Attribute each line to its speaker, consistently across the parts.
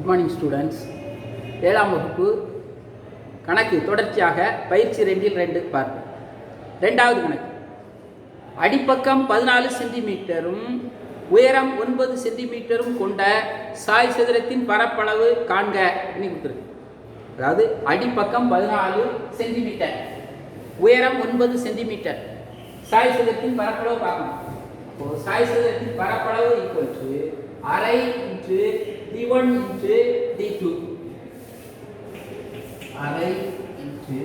Speaker 1: Good morning students. 7ஆம் வகுப்பு கணக்கு தொடர்ச்சியாக பயிற்சி 2 பார்ப்போம். 2வது கணக்கு. அடிப்பக்கம் 14 சென்டிமீட்டரும் உயரம் 9 சென்டிமீட்டரும் கொண்ட சாய் சதுரத்தின் பரப்பளவு காண்க கொடுத்துருக்கு. அதாவது அடிப்பக்கம் 14 சென்டிமீட்டர், உயரம் 9 சென்டிமீட்டர், சாய் சதுரத்தின் பரப்பளவு பார்க்கணும். இப்போ சாய் சதுரத்தின் பரப்பளவு ஈக்குவல் டு அரை இன்ட்டு d1 இன்ட்டு d2, அரை இன்ட்டு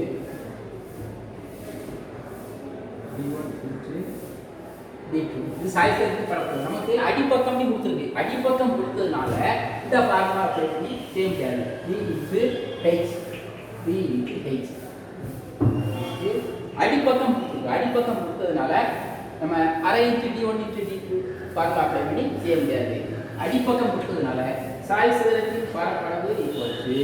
Speaker 1: d1 இன்ட்டு d2. இது சாய் சதுரத்தின் பரப்பளவு. நமக்கு அடிப்பக்கம் கொடுத்துருக்கு. அடிப்பக்கம் கொடுத்ததுனால இந்த ஃபார்முலா அப்ளை பண்ணி சேம் கேள்வி b into h, b into h. அடிப்பக்கம் கொடுத்துருக்கு. அடிப்பக்கம் கொடுத்ததுனால நம்ம அரை into d1 into d2 formula apply பண்ணி சேம் கேள்வி. அடிப்பக்கம் கொடுத்ததுனால சாய் சதுரத்தின் பரப்பளவு ஈக்குவல் டு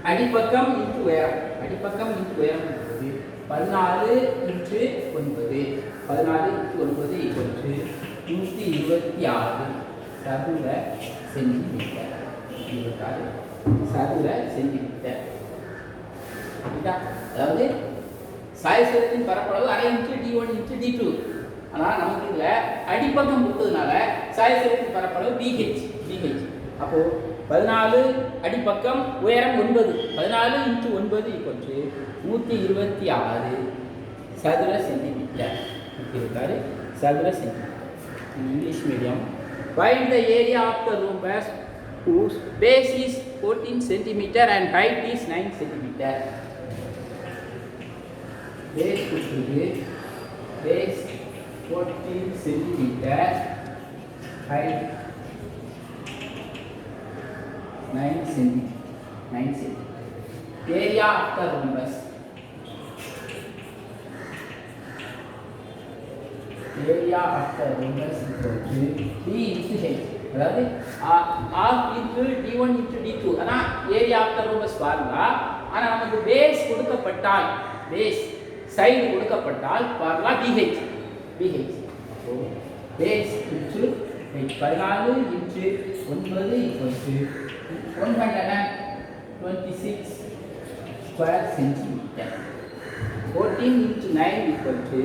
Speaker 1: அடிப்பக்கம் இன்ட்டு உயரம். அடிப்பக்கம் இன்ட்டு உயரம் என்பது 14 இன்ட்டு 9. 14 இன்ட்டு 9 ஈக்குவல் டு 126 சதுர சென்டிமீட்டர். 126 சதுர சென்டிமீட்டர். அதாவது சாய் சதுரத்தின் பரப்பளவு அரை இன்ட்டு d1 இன்ட்டு d2. ஆனால் நமக்கு இதில் அடிப்பக்கம் கொடுத்ததுனால சாய் சதுரத்தின் பரப்பளவு BH. அப்போ 14 அடிப்பக்கம் உயரம் 9. 14 இன்ட்டு 9 ஈக்குவல் டு 126 சதுர சென்டிமீட்டர். 126 சதுர centimetre. English medium. Find the area of the rhombus whose base is 14 centimeter and height is 9 centimeter. Base கொடுத்துருக்கு. Base 14 centimeter, height 9 centimeter. Area of the rhombus. Area of the rhombus equal to b into h. அதாவது half into d1 into d2. அதான் area of the rhombus formula. ஆனா நமக்கு base கொடுக்கப்பட்டால், base side கொடுக்கப்பட்டால் formula bh. So base into 14 into 9 equals to 126 square centimeter. 14 into 9 equal to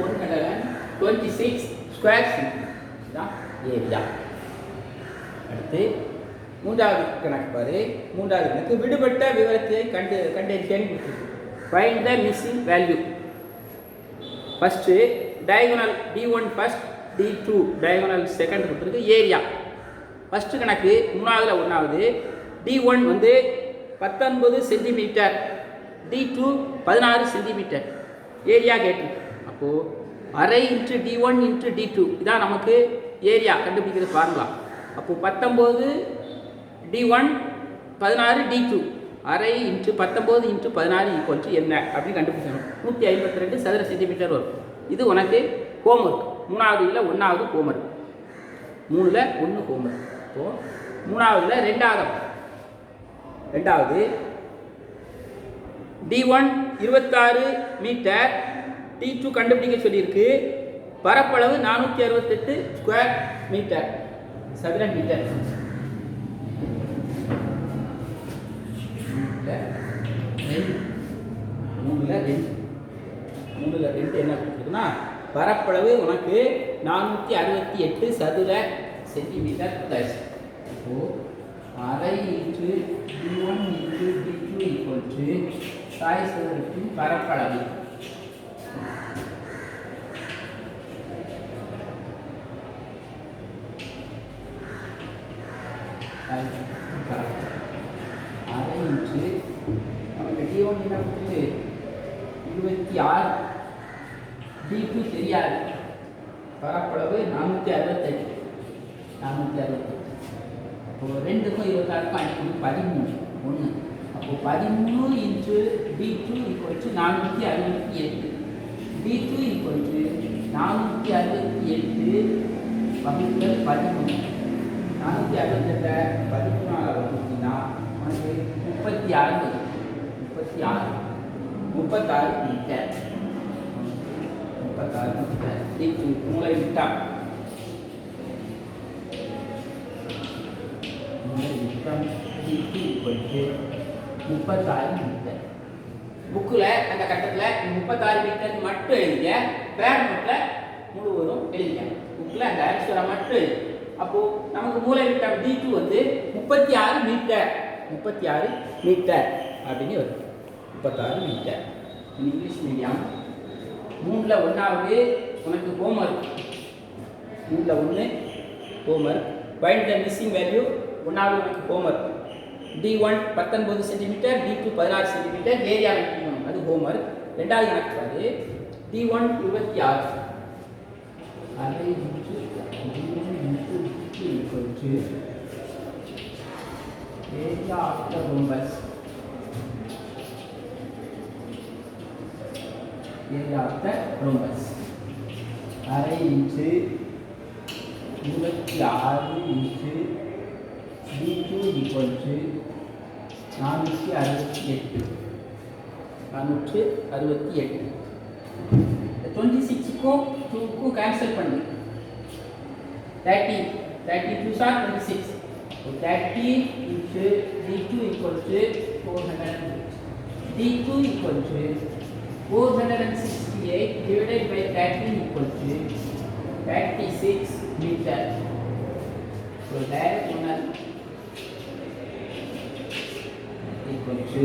Speaker 1: 126 square centimeter. தான் area. அடுத்து மூன்றாவது கணக்கு பாரு. மூன்றாவது கணக்கு விடுபட்ட விவரத்தை கண்டறிக்கன்னு கொடுத்துருக்கு. Find the missing value. First diagonal d1 first, d2 diagonal second கொடுத்துருக்கு. ஏரியா ஃபர்ஸ்ட் கணக்கு மூணாவதுல ஒன்றாவது. d1 வந்து 19 சென்டிமீட்டர், d2 16 சென்டிமீட்டர். ஏரியா கேட்டிருக்கு. அப்போது அரை இன்ட்டு d1 இன்ட்டு d2 இதான் நமக்கு ஏரியா கண்டுபிடிக்கிறது ஃபார்முலா. அப்போது 19 d1 16 d2, அரை இன்ட்டு 19 இன்ட்டு 16 ஈக்குவல் டு என்ன அப்படின்னு கண்டுபிடிக்கணும். 152 சதுர சென்டிமீட்டர் வரும். இது உனக்கு ஹோம்ஒர்க். 3வது 1வது ஹோம்ஒர்க். 3ல் 1 ஹோம்ஒர்க். இப்போது 3வது 2வது d1 26 மீட்டர், d2 கண்டுபிடிக்க சொல்லியிருக்கு. பரப்பளவு 468 ஸ்கொயர் மீட்டர், சதுர மீட்டர். 3ல் 2 என்ன கொடுத்துருக்குன்னா பரப்பளவு உனக்கு 468 சதுர சென்டிமீட்டர் ப்ளஸ். இப்போது அரை into d1 into d2 equal to Sai சதுரத்தின் பரப்பளவு. அரை இன்ட்டு நமக்கு d1 என்ன கொடுத்துருக்கு 26, d2 தெரியாது. பரப்பளவு 468. அப்போது 2க்கும் 26க்கும் அடிக்கணும் 13 1. அப்போது 13 into d2 equal to 468. d2 equal to 468 வகுத்தல் 13. 468 13ஆல் வகுத்தினா உனக்கு 36 மீட்டர். 36 மீட்டர். மூளை விட்டா விட்டம் D2 ஈக்குவல் டு 36 மீட்டர். புக்கில் அந்த கட்டத்தில் 36 மீட்டர் மட்டும் எழுதிய பேர் நோட்டில் முழுவதும் எழுதிக்காங்க. புக்கில் அந்த ஆன்சரை மட்டும் எழுதி. அப்போது நமக்கு மூலை விட்டம் D2 வந்து 36 மீட்டர். 36 மீட்டர் அப்படின்னு வருது. 36 மீட்டர். இங்கிலீஷ் மீடியம் 3ல் 1வது உனக்கு ஹோம்ஒர்க். 3ல் 1 homework. Find the missing value. 1வது உனக்கு homework. D1 19 centimetre, D2 16 centimetre, area வைக்கணும், அது ஹோம்ஒர்க். 2வது கணக்கு பாரு. D1 26 அதை area of the rhombus. Area of the rhombus அரை into 26 into D2 equal to 468. 468. 26க்கும் 2க்கும் கேன்சல் பண்ணு. 30 2 are 26. So 30 into D2 equal to 400. D2 equal to 468 divided by 13 equal to 36 meter. So diagonal equal to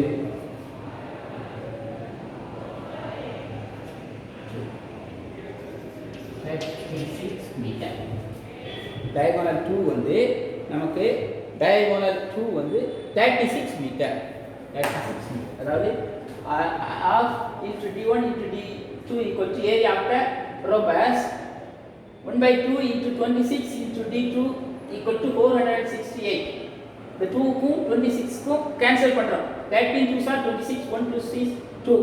Speaker 1: 36 meter. Diagonal 2 வந்து நமக்கு diagonal 2 வந்து 36 metre. 36 metre. அதாவது half into D1 into D2 equal to area of the rhombus. 1/2 into 26 into D2 equal to 468. The 2க்கும் 26க்கும் cancel பண்றோம். 13 2s are 26, 1 2 6 2.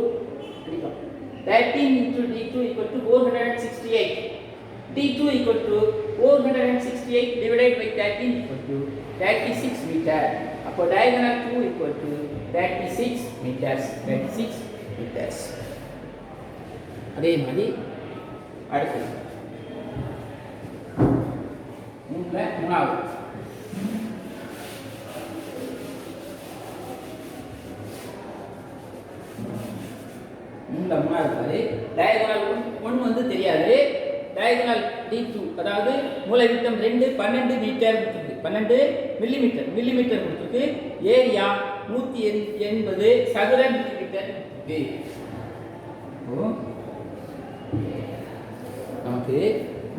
Speaker 1: 13 into D2 equal to 468. D2 equal to 468 divided by 13 equal to 36 meter. அப்போ diagonal 2 equal to 36 meters. 36 meters. அதே மாதிரி அடுத்து 3வது பாரு. diagonal 1 வந்து தெரியாது. diagonal D2 அதாவது மூலை விட்டம் 2 12 மீட்டர் கொடுத்துருக்கு. 12 மில்லிமீட்டர் கொடுத்துருக்கு. ஏரியா 180 சதுர மில்லிமீட்டர் கொடுத்துருக்கு. நமக்கு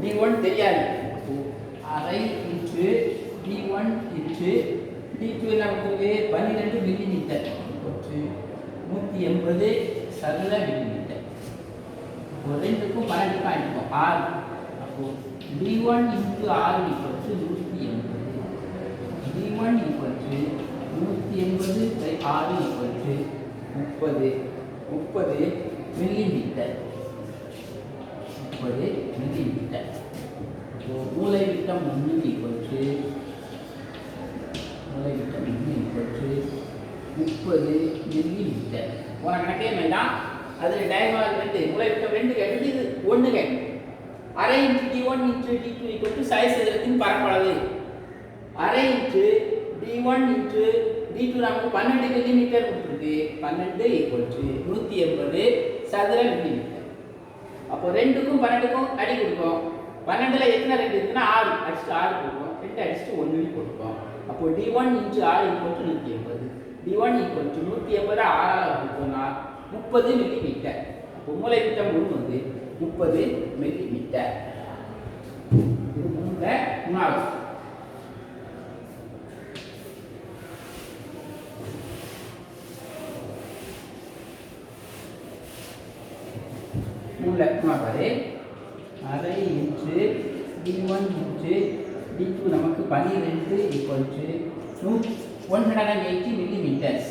Speaker 1: D1 தெரியாது. அரை இன்ச்சு D1 இன்ச்சு D2 என்ன கொடுத்துருக்கு? 12 மில்லிமீட்டர் 180 சதுர மில்லிமீட்டர். ரெண்டுக்கும் 12க்கும் அடிப்போம் 6. அப்போ D1 into 6 equal to 180. D1 equal to 180 by 6 equal to 30 millimetre. 30 millimetre. அப்போ மூலை விட்டம் 1 equal to 30 மில்லிமீட்டர். போன கணக்கே வேண்டாம். அதில் diagonal 2 மூலை விட்டம் 2 கேட்டது, இது 1 கேட்டது. அரை into D1 into D2 equal to Sai சதுரத்தின் பரப்பளவு. அரை இன்ட்டு D1 இன்ட்டு D2 நமக்கு 12 மில்லிமீட்டர் கொடுத்துருக்கு. 12 ஈக்குவல் டு 180 சதுர மில்லிமீட்டர். அப்போ 2க்கும் 12க்கும் அடி கொடுக்கும். 12ல் எத்தனை 2 இருக்குன்னா 6. அடிச்சுட்டு 6 கொடுக்கும். 2 அடிச்சுட்டு 1 கொடுக்கும். அப்போ D1 into 6 equal to 180. D1 equal to 180 6ஆல் கொடுத்தோம்னா 30 மில்லிமீட்டர். அப்போ மூலை விட்டம் 1 வந்து 30 மில்லிமீட்டர். இது 3வது. 3 பாரு. அரை இன்ச்சு D1 இன்ச்சு D2 நமக்கு 12 ஈக்குவல் டு 180 மில்லிமீட்டர்ஸ்.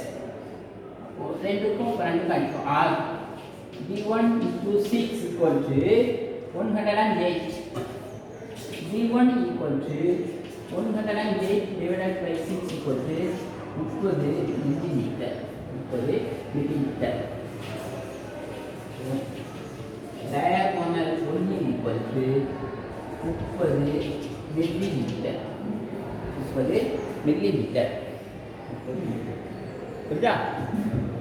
Speaker 1: ரெண்டுக்கும் 12க்கும் அடிக்கும் 6. D1 into 6 equal to 108. D1 equal to 108 divided by 6 equal to 30 millimeter. 30 millimeter. Diagonal 1 equal to 30 millimeter. 30 millimeter. புரியுதா?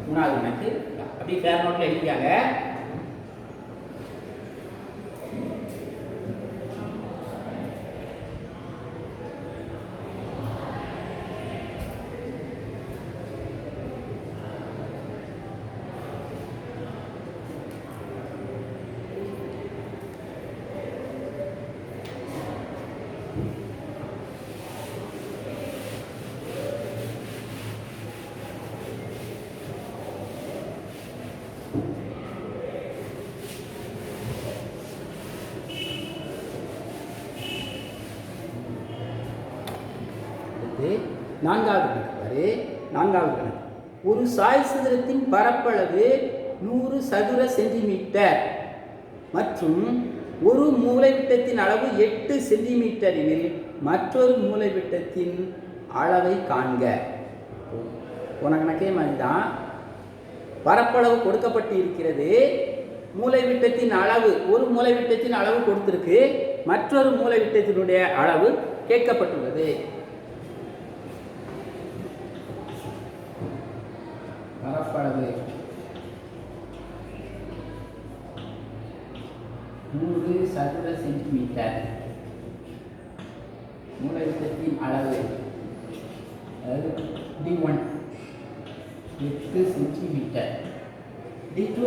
Speaker 1: மூணாவது கணக்கு அப்படி ஃபேர் நோட்டில் எழுதிக்காங்க. நான்காவது கணக்கு பாரு. நான்காவது கணக்கு, ஒரு சாய் சதுரத்தின் பரப்பளவு 100 சதுர சென்டிமீட்டர் மற்றும் ஒரு மூலைவிட்டத்தின் அளவு 8 சென்டிமீட்டர் எனில் மற்றொரு மூலைவிட்டத்தின் அளவை காண்க. போன கணக்கே மாதிரி தான். பரப்பளவு கொடுக்கப்பட்டு இருக்கிறது, மூலைவிட்டத்தின் அளவு, ஒரு மூலைவிட்டத்தின் அளவு கொடுத்திருக்கு, மற்றொரு மூலைவிட்டத்தினுடைய அளவு கேட்கப்பட்டுள்ளது. பரப்பளவு 100 சதுர சென்டிமீட்டர், மூலைவிட்டத்தின் அளவு D1 8 சென்டிமீட்டர், D2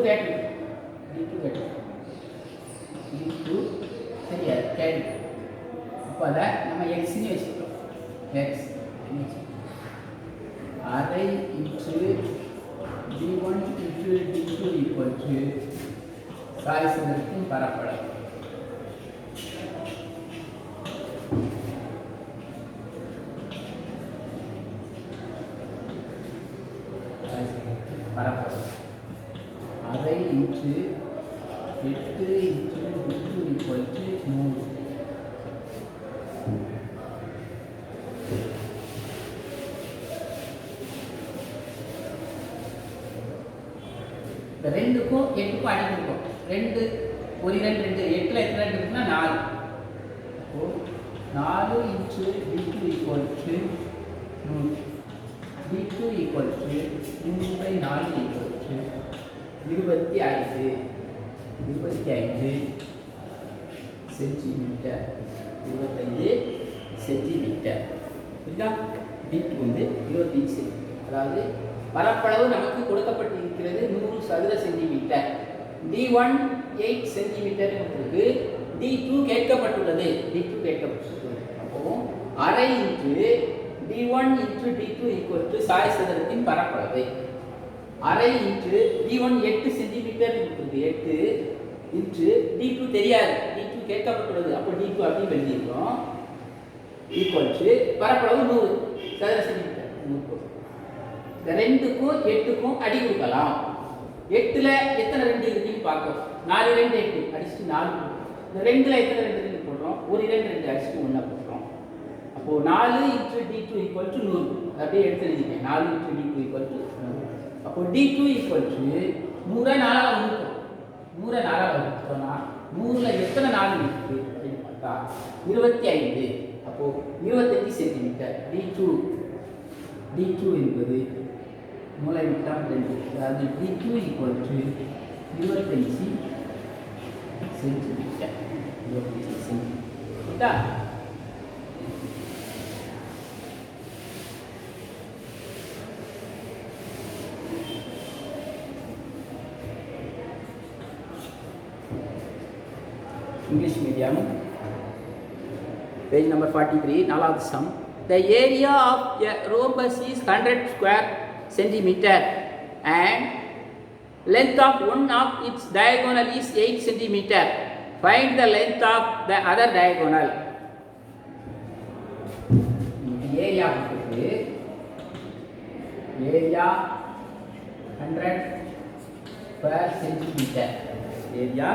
Speaker 1: சரியா கேரி. அப்போ அதை நம்ம எக்ஸ்னு வச்சுக்கிறோம். எக்ஸ் அரை inch D1 into D2 equal to Sai சதுரத்தின் பரப்பளவு. பரப்பளவு அரை inch 8 into D2 equal to 100. ரெண்டுக்கும் 8க்கும் அடி கொடுக்கும். 2 ஒரு 2 2 8ல் எத்தனை 2 இருக்குன்னா 4. அப்போ 4 inch D2 equal to 100. D2 equal to 100/4 equal to 25 centimetre. 25 centimetre. புரியுதா? D2 வந்து 25 சென்டிமீட்டர். அதாவது பரப்பளவு நமக்கு கொடுக்கப்பட்டு இருக்கிறது 100 சதுர சென்டிமீட்டர். D1 8 சென்டிமீட்டர் கொடுத்திருக்கு. D2 கேட்கப்பட்டுள்ளது. அப்போ அரை into D1 into D2 equal to Sai சதுரத்தின் பரப்பளவு. அரை இன்ட்டு D1 8 சென்டிமீட்டர் கொடுத்திருக்கு. 8 இன்ட்டு D2 தெரியாது. D2 கேட்கப்பட்டுள்ளது. அப்போ D2 அப்படி எழுதியிருக்கோம். ஈக்குவல் டு பரப்பளவு 100 சதுர சென்டிமீட்டர். 100. இந்த 2க்கும் 8க்கும் அடி கொடுக்கலாம். 8ல் எத்தனை 2 இருக்குன்னு பார்க்கணும். 4 2 8 அடிச்சுட்டு 4. இந்த 2ல் எத்தனை 2 இருக்கு போடுறோம். ஒரு 2 2 அடிச்சுட்டு 1 போடுறோம். அப்போ 4 இன்ட்டு D2 ஈக்குவல் டு 100. அப்படியே எடுத்து எழுதிக்கேன். 4 இன்ட்டு D2 ஈக்குவல் டு 100. அப்போ D2 ஈக்குவல் டு 100 4 வகுக்கும். 100 4 வகுத்தோம்னா 100ல் எத்தனை 4 இருக்கு அப்படின்னு பார்த்தா 25. அப்போ 25 சென்டிமீட்டர். D2 என்பது மூலைவிட்டம் 2. அதாவது D2 equal to 25 centimetre. 25 centimetre. English medium, page number 43, நாலாவது sum. The area of a rhombus is 100 square centimeter and length of one of its diagonal is 8 centimeter. Find the length of the other diagonal. Area area 100 square centimeter. Area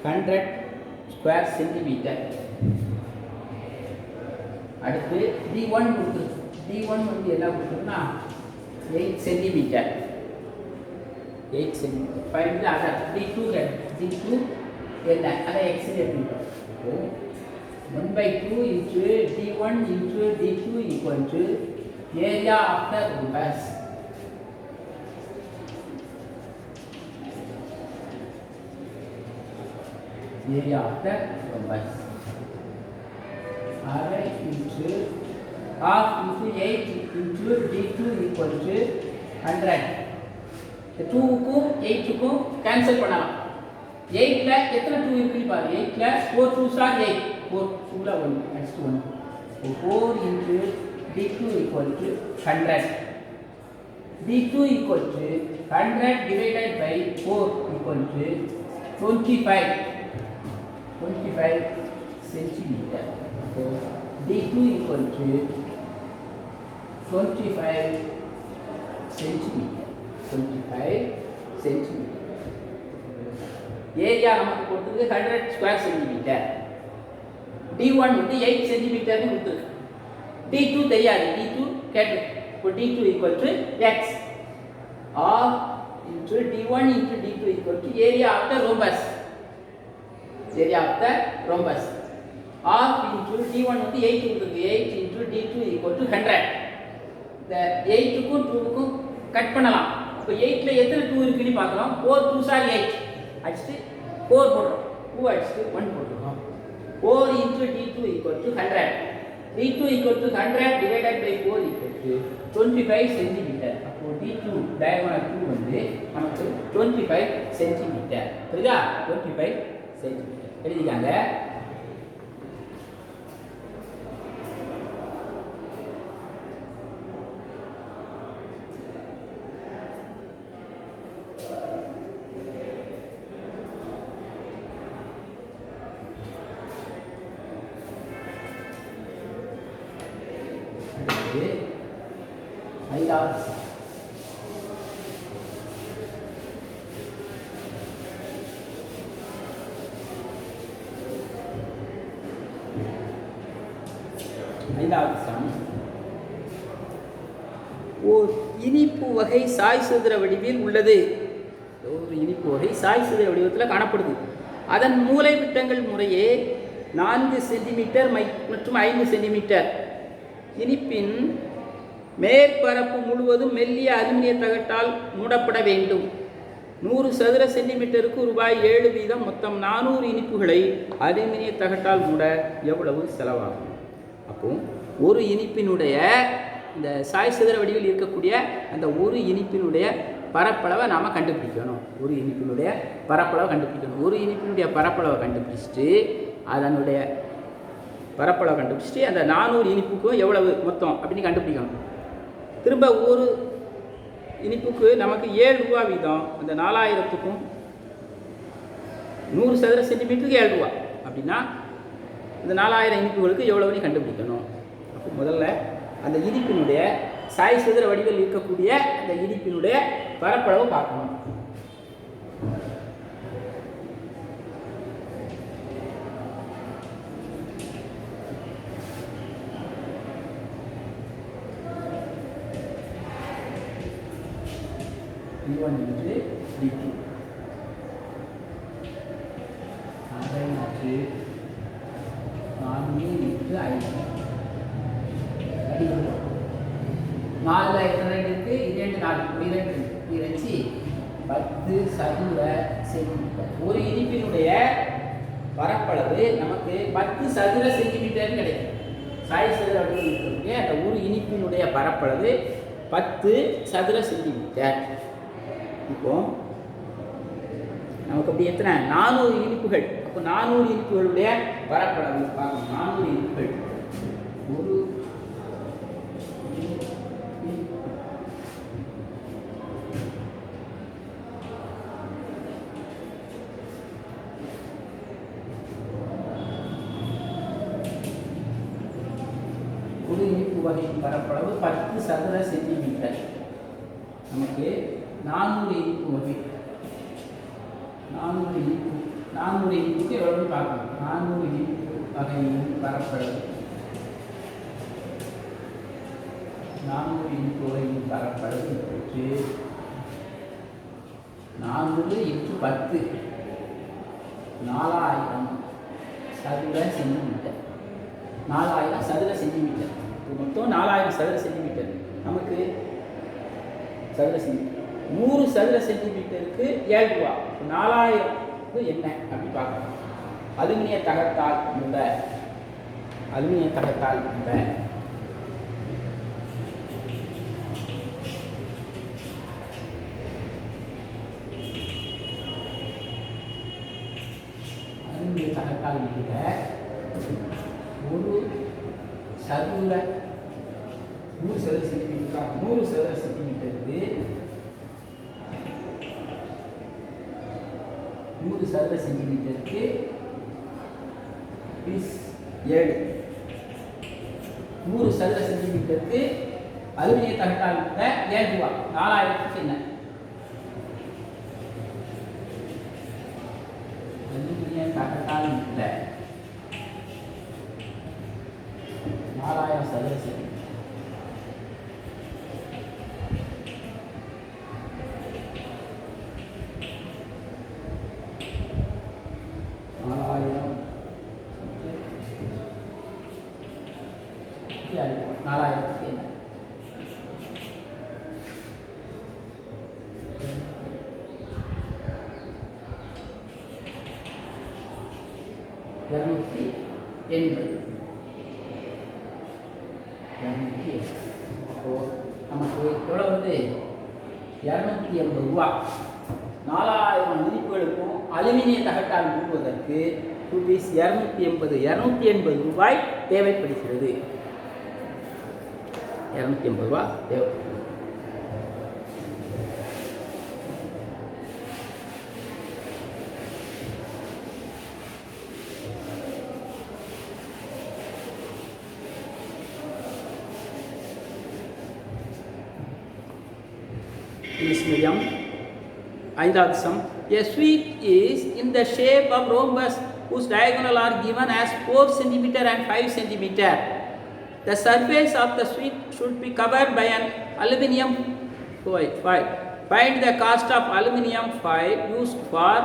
Speaker 1: 100 square centimeter. அடுத்து D1 கொடுத்துருக்கு. D1 வந்து என்ன கொடுத்துருக்குன்னா 8 centimetre. 8 centimetre. Find the other D2 என்ன அதை x ன்னு எடுத்துட்டோம். அப்போ 1/2 into D1 into D2 equal to area of the rhombus. Area of the rhombus. Alright, into half into 8 into d2 equal to 100. The 2க்கும் 8க்கும் cancel பண்ணலாம். 8ல எத்தனை 2 இருக்குன்னு பாரு. 8ல 4 2s are 8. 4 2ல 1 next 1. So 4 into d2 equal to 100. d2 equal to 100 divided by 4 equal to 25 centimeter. So d2 equal to 25 centimeter. 25 centimeter. Area நமக்கு கொடுத்தது 100 square centimeter. d1 வந்து 8 centimeter னு கொடுத்தது. d2 தெரியாது. d2 கேட்டு. இப்போ d2 equal to x or into d1 into d2 equal to area of the rhombus. Area of the rhombus. Half into d1 வந்து 8 கொடுத்தது. 8 into d2 equal to 100. இந்த 8க்கும் 2க்கும் cut பண்ணலாம். இப்போ 8ல எத்தனை 2 இருக்குன்னு பார்க்கலாம். 4 2s are 8. அடிச்சு 4 போடுறோம். 2 அடிச்சு 1 போடுறோம். 4 into d2 equal to 100. d2 equal to 100 divided by 4 equal to 25 centimeter. அப்போ d2 diagonal 2 வந்து நமக்கு 25 centimeter. புரியுதா? 25 centimeter. எழுதிக்காங்க. ஐந்தாவது சம். ஓர் இனிப்பு வகை சாய் சிதற வடிவில் உள்ளது. ஒரு இனிப்பு வகை சாய் சிதற வடிவத்தில் காணப்படுது. அதன் மூலை விட்டங்கள் முறையே 4 சென்டிமீட்டர் மற்றும் 5 சென்டிமீட்டர். இனிப்பின் மேற்பரப்பு முழுவதும் மெல்லிய அலுமினிய தகட்டால் மூடப்பட வேண்டும். 100 சதுர சென்டிமீட்டருக்கு ரூபாய் 7 வீதம். மொத்தம் 400 இனிப்புகளை அலுமினிய தகட்டால் மூட எவ்வளவு செலவாகும்? அப்போ ஒரு இனிப்பினுடைய இந்த சாய் சிதற வடிவில் இருக்கக்கூடிய அந்த ஒரு இனிப்பினுடைய பரப்பளவை நாம் கண்டுபிடிக்கணும். ஒரு இனிப்பினுடைய பரப்பளவை கண்டுபிடிக்கணும். ஒரு இனிப்பினுடைய பரப்பளவை கண்டுபிடிச்சிட்டு அதனுடைய பரப்பளவை கண்டுபிடிச்சிட்டு அந்த 400 இனிப்புக்கும் எவ்வளவு மொத்தம் அப்படின்னு கண்டுபிடிக்கணும். திரும்ப ஒரு இனிப்புக்கு நமக்கு 7 ரூபா வீதம். அந்த 4000த்துக்கும் 100 சதுர சென்டிமீட்டருக்கு 7 ரூபா அப்படின்னா இந்த 4000 இனிப்புகளுக்கு எவ்வளவுன்னு கண்டுபிடிக்கணும். அப்போ முதல்ல அந்த இனிப்பினுடைய சாய் சிதற வடிவில் இருக்கக்கூடிய அந்த இனிப்பினுடைய பரப்பளவு பார்க்கணும். d1 into d2 அதை மாற்றி 4 into 5 4ல எத்தனை இருக்கு? 2 4 2 10 சதுர சென்டிமீட்டர். ஒரு இனிப்பினுடைய பரப்பளவு நமக்கு 10 சதுர சென்டிமீட்டர் கிடைக்கும். சாய் சிதற வடிவில் இருக்கக்கூடிய அந்த ஒரு இனிப்பினுடைய பரப்பளவு 10 சதுர சென்டிமீட்டர். இப்போ நமக்கு அப்படி எத்தனை 400 இனிப்புகள். அப்போ 400 இனிப்புகளுடைய பரப்பளவு பார்க்கணும். 400 இனிப்புகள் ஒரு இனிப்பு வகையின் பரப்பளவு 10 சதுர சென்டிமீட்டர். நமக்கு 400 இனிப்பு வகை 400 இனிப்புக்கு எவ்வளவு பார்க்கணும். 400 இனிப்பு வகையின் பரப்பளவு 400 இனிப்பு வகையின் பரப்பளவு 400 into 10 4000 சதுர சென்டிமீட்டர். 4000 சதுர சென்டிமீட்டர். மொத்தம் 4000 சதுர சென்டிமீட்டர். நமக்கு சதுர சென்டிமீட்டர் 100 சதுர சென்டிமீட்டருக்கு 7 ரூபா. 4000 என்ன அப்படி பார்க்கலாம். அலுமினிய தகட்டால் உள்ள அலுமினிய தகட்டால் உள்ள அலுமினிய தகட்டால் உள்ள ஒரு சதுர 100 சதுர சென்டிமீட்டர் 100 சதுர சென்டிமீட்டருக்கு 100 சதுர சென்டிமீட்டருக்கு 7 100 சதுர சென்டிமீட்டருக்கு அலுமினிய தகட்டால் 7 ரூபா. 4000 என்ன அலுமினிய தகட்டால் 4000 சதுர சென்டிமீட்டர். நமக்கு எவ்வளோ வந்து 280 ரூபா. 4000 மதிப்புகளுக்கும் அலுமினிய தகட்டால் மூடுவதற்கு ரூபீஸ் 280 ரூபாய் தேவைப்படுகிறது. 280 ரூபா தேவைப்படுகிறது. English medium. ஐந்தாவது sum. A sweet is in the shape of rhombus whose diagonal are given as 4 cm and 5 cm. The surface of the sweet should be covered by an aluminium foil. Find the cost of aluminium foil used for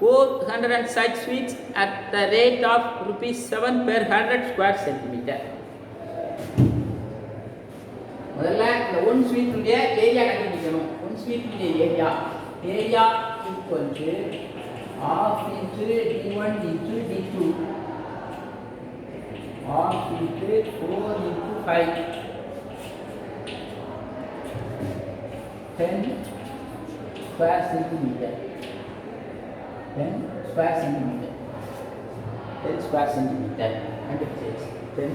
Speaker 1: 400 such sweets at the rate of ₹7 per 100 square centimeter. முதல்ல இந்த 1 ஸ்வீட்டுடைய area கண்டுபிடிக்கணும். 1 ஸ்வீட்டுடைய area equal to half into d1 into d2 half into 4 into 5 10 square centimeter 10 square centimeter கண்டுபிடிச்சு 10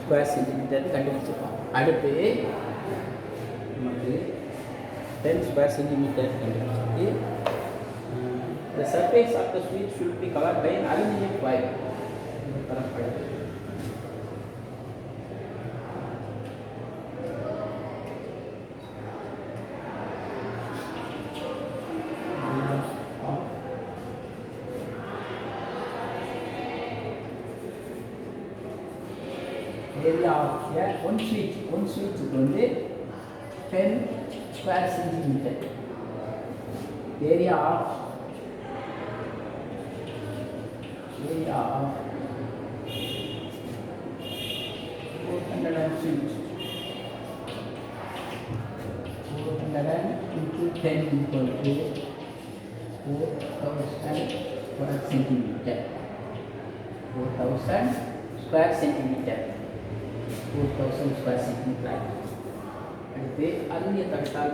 Speaker 1: square centimetre கண்டுபிடிச்சிருக்கோம். அடுத்து நமக்கு 10 square centimeter கண்டுபிடிச்சிருக்கு. The surface of the sweet should be covered by an aluminum foil. பரப்பளவு area of one sheet வந்து 10 square centimeter. Area of 400 sheet 400 into 10 equal to 4000 square centimeter. 4000 square centimeter. 4000 square centimeter. அடுத்து அலுமினிய தகட்டால்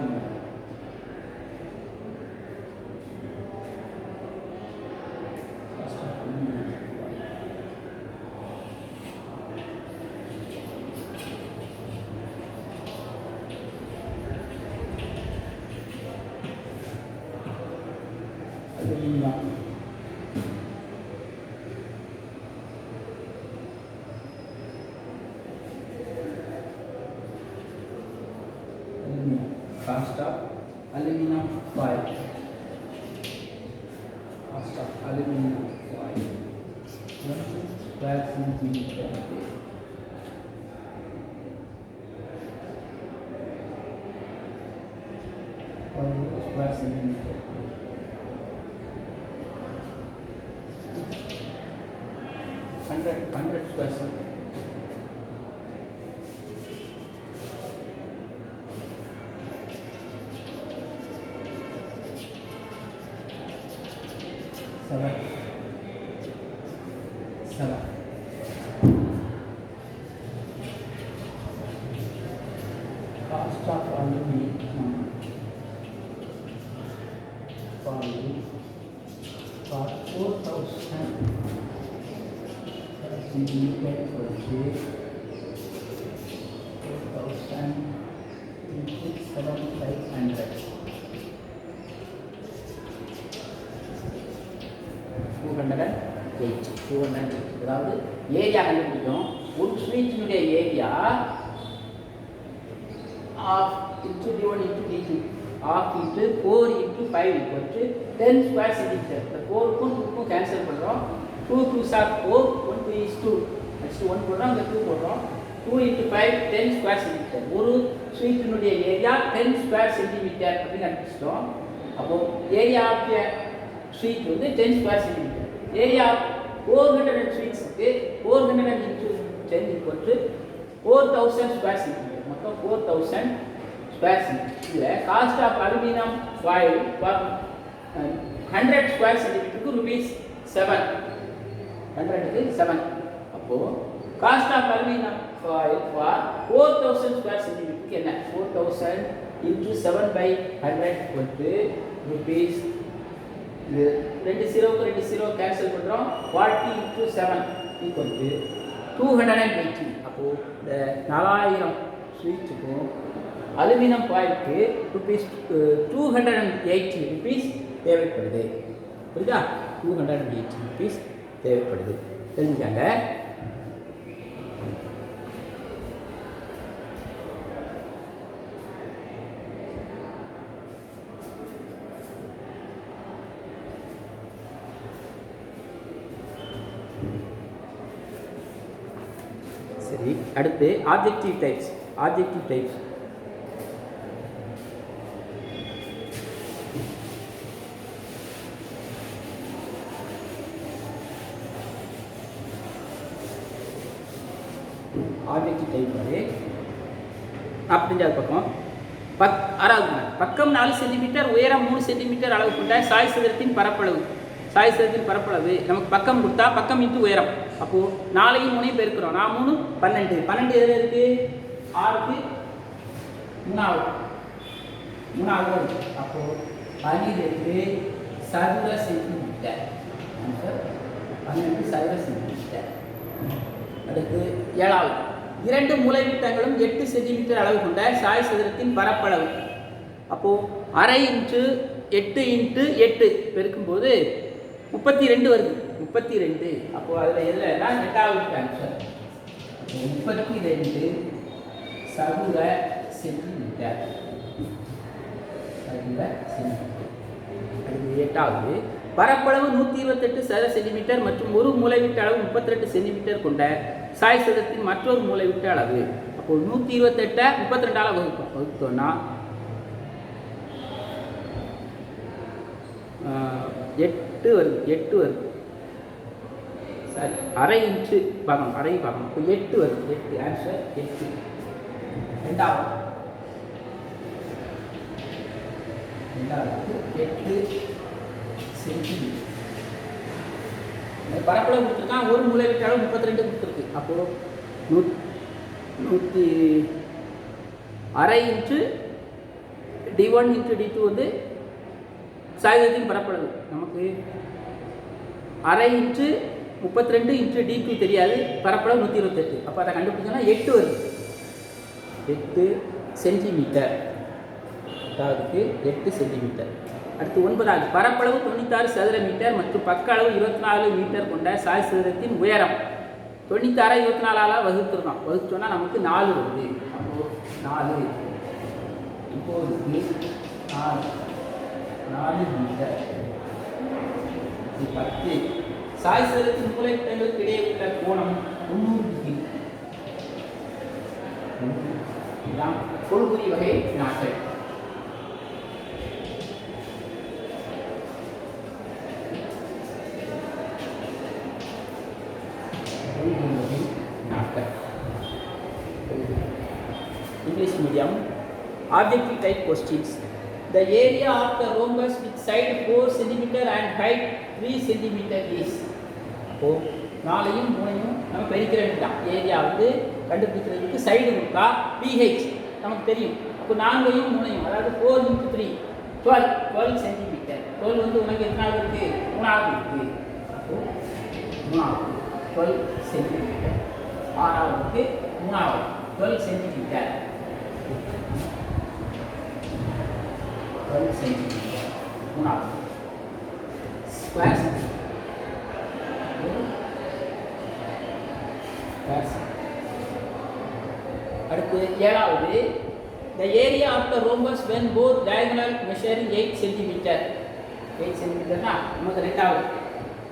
Speaker 1: cost of aluminum foil. Cost of aluminum foil 1 square centimeter. Square centimeter. 100 square centimeter. 7. Cost of aluminum foil for 4,000 centimeter purchase 4,000 into 7,500. 208 அதாவது area கண்டுபிடிக்கும். ஒரு ஸ்வீட்டினுடைய area half into d1 into d2 half into 4 into 5 equal to 10 square centimetre. இந்த 4க்கும் 2க்கும் cancel பண்ணுறோம். 2 2s are 4, 1 2 is 2, next 1 போடுறோம், அங்கே 2 போடுறோம். 2 இன்ட்டு 5 10 ஸ்கொயர் சென்டிமீட்டர். ஒரு ஸ்வீட்டினுடைய ஏரியா 10 ஸ்கொயர் சென்டிமீட்டர் அப்படின்னு கண்டுபிடிச்சிட்டோம். அப்போது ஏரியா ஆஃப் ஸ்வீட் வந்து 10 ஸ்கொயர் சென்டிமீட்டர். ஏரியா 400 ஸ்வீட்ஸுக்கு 400 into 10 equal to 4,000 square centimetre. மொத்தம் 4,000 ஸ்கொயர் சென்டிமீட்டர். இதில் cost of aluminium foil for 100 square சென்டிமீட்டருக்கு rupees 7. 100க்கு 7. அப்போது cost of aluminium foil for 4,000 square சென்டிமீட்டருக்கு என்ன? 4,000 இன்ட்டு 7/100 ஈக்குவல் டு rupees, இது 2 0க்கு 2 0 கேன்சல் பண்ணுறோம். 40 இன்ட்டு 7 ஈக்குவல் டு 280. அப்போது இந்த 4000 ஸ்வீட்ஸுக்கும் அலுமினியம் ஃபாயிலுக்கு rupees 280 rupees தேவைப்படுது. புரியுதா? 280 rupees தேவைப்படுது. தெரிஞ்சுக்காங்க. சரி, அடுத்து objective types. Objective types objective type வந்து 45வது பக்கம் 6வது பக்கம் 4 சென்டிமீட்டர், உயரம் 3 சென்டிமீட்டர் அளவு கொண்ட சாய் சதுரத்தின் பரப்பளவு. சாய் சதுரத்தின் பரப்பளவு நமக்கு பக்கம் கொடுத்தா பக்கம் இன்ட்டு உயரம். அப்போது 4ஐயும் 3ஐயும் பெருக்கிறோம். 4 3 12. 12 எதில் இருக்குது? 6க்கு 3வது வருது. அப்போது 12 சதுர சென்டிமீட்டர். 12 சதுர சென்டிமீட்டர். அடுத்து 7வது 2 மூலைவிட்டங்களும் 8 சென்டிமீட்டர் அளவு கொண்ட சாய் சதுரத்தின் பரப்பளவு. அப்போது அரை இன்ட்டு 8 இன்ட்டு 8 பெருக்கும்போது 32 வருது. 32. அப்போது அதில் எதுலன்னா 8வது ஆன்சர். 32 சதுர சென்டிமீட்டர். சதுர சென்டிமீட்டர். அடுத்து 8வது பரப்பளவு 128 சதுர சென்டிமீட்டர் மற்றும் ஒரு மூலைவிட்ட அளவு 32 சென்டிமீட்டர் கொண்ட சாய் சதுரத்தின் மற்றொரு மூலைவிட்ட அளவு. அப்போது 128 32ஆல் வகுத்தோம்னா 8 வருது. 8 வருது. சரி, அரை இன்ச்சு பார்க்கணும், அரை பார்க்கணும். இப்போ 8 வருது. 8 ஆன்சர் 8. 2வது 8 சென்டிமீட்டர். பரப்பளவு கொடுத்துருக்கான். ஒரு மூலைவிட்ட அளவு 32 கொடுத்துருக்கு. அப்போது 100 அரை இன்ச்சு d1 இன்ட்டு d2 வந்து சாய்தத்தின் பரப்பளவு. நமக்கு அரை இன்ட்டு 32 இன்ட்டு d2 தெரியாது. பரப்பளவு 128. அப்போ அதை கண்டுபிடிச்சோன்னா 8 வருது. 8 சென்டிமீட்டர். 8வது 8 சென்டிமீட்டர். அடுத்து 9வது பரப்பளவு 96 சதுர மீட்டர் மற்றும் பக்க அளவு 24 மீட்டர் கொண்ட சாய் சதுரத்தின் உயரம். 96 24ஆல் வகுத்துருக்கோம். வகுத்தோன்னா நமக்கு 4 வருது. அப்போது 4 இப்போது 4 மீட்டர். 10 சாய் சதுரத்தின் மூலைவிட்டங்களுக்கு இடையே உள்ள கோணம் 90 டிகிரி. இதுதான் கொள்குறி வகை வினாக்கள். English medium objective type questions. The area of the rhombus with side 4 cm and height 3 cm is. அப்போ 4ஐயும் 3ஐயும் நம்ம பெருக்கிற வேண்டியதான். ஏரியா வந்து கண்டுபிடிக்கிறதுக்கு சைடு கொடுத்தா பிஹெச் நமக்கு தெரியும். அப்போ 4ஐயும் 3ஐயும் அதாவது 4 × 3 12 சென்டிமீட்டர். 12 வந்து உனக்கு எத்தனாவது இருக்குது? 3வது இருக்குது. அப்போ 3வது 12 சென்டிமீட்டர். 6வது 3வது 12 சென்டிமீட்டர். 12 சென்டிமீட்டர் 3வது ஸ்கொயர் சென்டிமீட்டர். அடுத்து 7வது the area of the rhombus when both diagonal measuring 8 cm. 8 cm ना நமக்கு ரெண்டாவது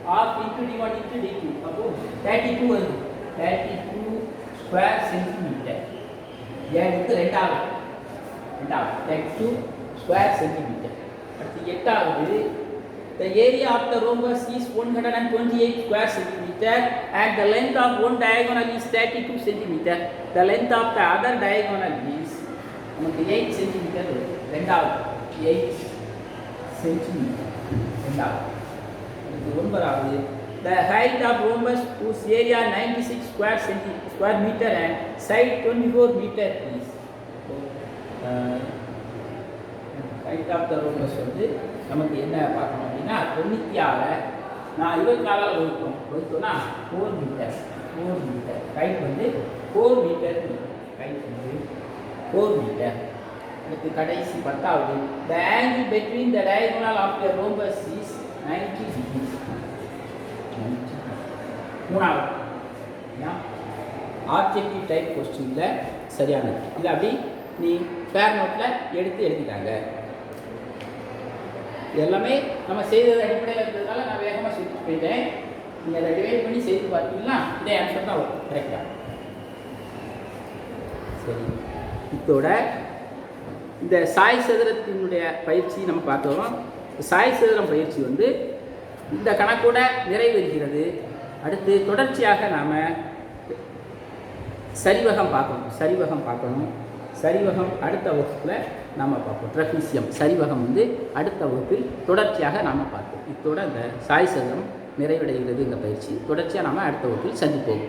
Speaker 1: half into d1 into d2 அப்போ 32 வருது. 32 ஸ்கொயர் சென்டிமீட்டர். ஏனுக்கு ரெண்டாவது 32 ஸ்கொயர் சென்டிமீட்டர். அடுத்து 8வது the area of the rhombus is 128 square centimeter and the length of one diagonal is 32 centimeter. The length of the other diagonal is நமக்கு 8 centimeter வருது. ரெண்டாவது 8 centimeter ரெண்டாவது. அடுத்து 9வது the height of rhombus whose area 96 square meter and side 24 meter is. height of the rhombus வந்து நமக்கு என்ன பார்க்கணும் அப்படின்னா 96 நான் 24ஆல் வகுத்தோம்னா 4 மீட்டர். ஹைட் வந்து 4 மீட்டர். ஹைட் வந்து 4 மீட்டர். அடுத்து கடைசி 10வது the angle between the diagonal of the rhombus is 90 degrees. 3வது ஆப்ஜெக்டிவ் டைப் கொஸ்டினில் சரியானது. இது அப்படி நீ ஃபேர் நோட்டில் எடுத்து எழுதிட்டாங்க. எல்லாமே நம்ம செய்தது அடிப்படையில் இருக்கிறதுனால நான் வேகமாக சொல்லிட்டு போயிட்டேன். நீங்கள் அதை டிவைட் பண்ணி செய்து பார்த்தீங்கன்னா இதே ஆன்சர் தான் வரும் கரெக்டாக. சரி, இதோட இந்த சாய் சதுரத்தினுடைய பயிற்சி நம்ம பார்த்தோம். சாய் சதுரம் பயிற்சி வந்து இந்த கணக்கோட நிறைவேறுகிறது. அடுத்து தொடர்ச்சியாக நாம் சரிவகம் பார்க்கணும். சரிவகம் அடுத்த வகுப்பில் நாம் பார்ப்போம். ட்ரெபீசியம் சரிவகம் வந்து அடுத்த வகுப்பில் தொடர்ச்சியாக நாம் பார்ப்போம். இத்தோட இந்த சாய் சதுரம் நிறைவடைகிறது. இந்த பயிற்சி தொடர்ச்சியாக நாம் அடுத்த வகுப்பில் சந்திப்போம்.